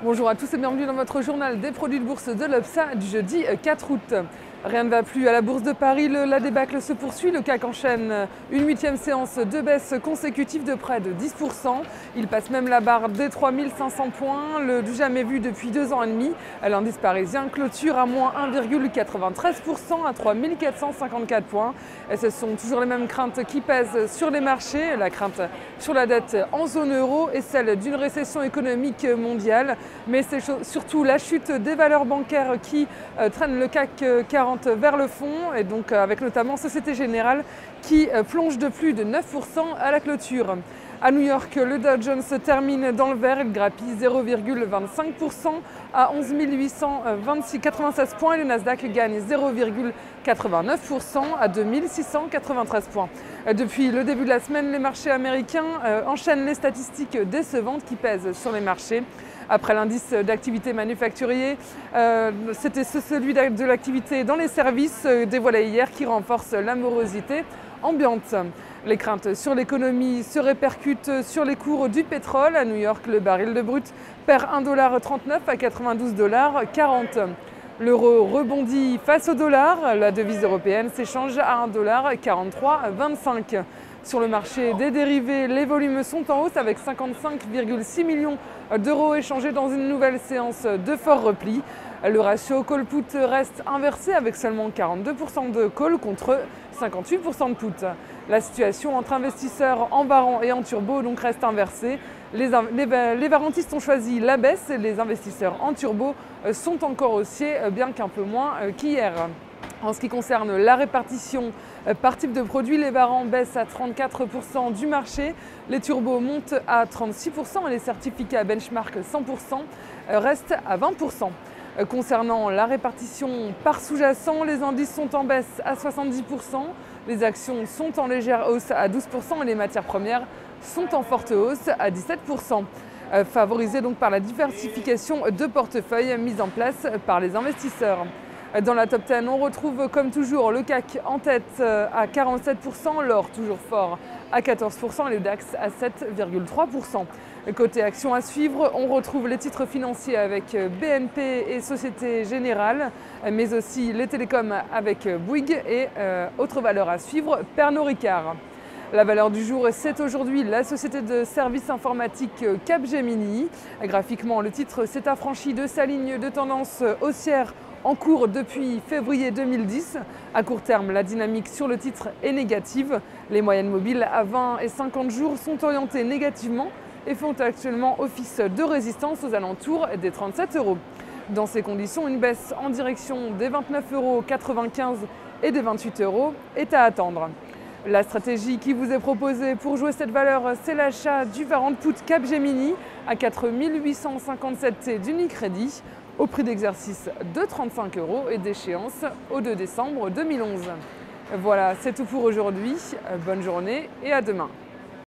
Bonjour à tous et bienvenue dans votre journal des produits de bourse de l'Obsa du jeudi 4 août. Rien ne va plus à la Bourse de Paris, la débâcle se poursuit, le CAC enchaîne une 8e séance de baisse consécutive de près de 10%. Il passe même la barre des 3500 points, le du jamais vu depuis 2 ans et demi. L'indice parisien clôture à moins 1,93% à 3454 points. Et ce sont toujours les mêmes craintes qui pèsent sur les marchés, la crainte sur la dette en zone euro et celle d'une récession économique mondiale. Mais c'est surtout la chute des valeurs bancaires qui traîne le CAC 40 vers le fond, et donc avec notamment Société Générale qui plonge de plus de 9% à la clôture. À New York, le Dow Jones se termine dans le vert, il grappille 0,25% à 11 896 points et le Nasdaq gagne 0,89% à 2693 points. Depuis le début de la semaine, les marchés américains enchaînent les statistiques décevantes qui pèsent sur les marchés. Après l'indice d'activité manufacturier, c'était celui de l'activité dans les services dévoilé hier qui renforce la morosité ambiante. Les craintes sur l'économie se répercutent sur les cours du pétrole. À New York, le baril de brut perd 1,39$ à 92,40$. L'euro rebondit face au dollar. La devise européenne s'échange à 1,4325$. Sur le marché des dérivés, les volumes sont en hausse avec 55,6 millions d'euros échangés dans une nouvelle séance de fort repli. Le ratio call-put reste inversé avec seulement 42% de call contre 58% de put. La situation entre investisseurs en varant et en turbo donc reste inversée. Les varantistes ont choisi la baisse et les investisseurs en turbo sont encore haussiers, bien qu'un peu moins qu'hier. En ce qui concerne la répartition par type de produit, les varants baissent à 34% du marché, les turbos montent à 36% et les certificats benchmark 100% restent à 20%. Concernant la répartition par sous-jacent, les indices sont en baisse à 70%, les actions sont en légère hausse à 12% et les matières premières sont en forte hausse à 17%. Favorisées donc par la diversification de portefeuilles mise en place par les investisseurs. Dans la top 10, on retrouve comme toujours le CAC en tête à 47%, l'or toujours fort à 14% et le DAX à 7,3%. Côté actions à suivre, on retrouve les titres financiers avec BNP et Société Générale, mais aussi les télécoms avec Bouygues et autres valeurs à suivre, Pernod Ricard. La valeur du jour, c'est aujourd'hui la société de services informatiques Capgemini. Graphiquement, le titre s'est affranchi de sa ligne de tendance haussière en cours depuis février 2010. À court terme, la dynamique sur le titre est négative. Les moyennes mobiles à 20 et 50 jours sont orientées négativement et font actuellement office de résistance aux alentours des 37€. Dans ces conditions, une baisse en direction des 29,95€ et des 28€ est à attendre. La stratégie qui vous est proposée pour jouer cette valeur, c'est l'achat du varant put Capgemini à 4 857 d'Unicredit au prix d'exercice de 35€ et d'échéance au 2 décembre 2011. Voilà, c'est tout pour aujourd'hui. Bonne journée et à demain.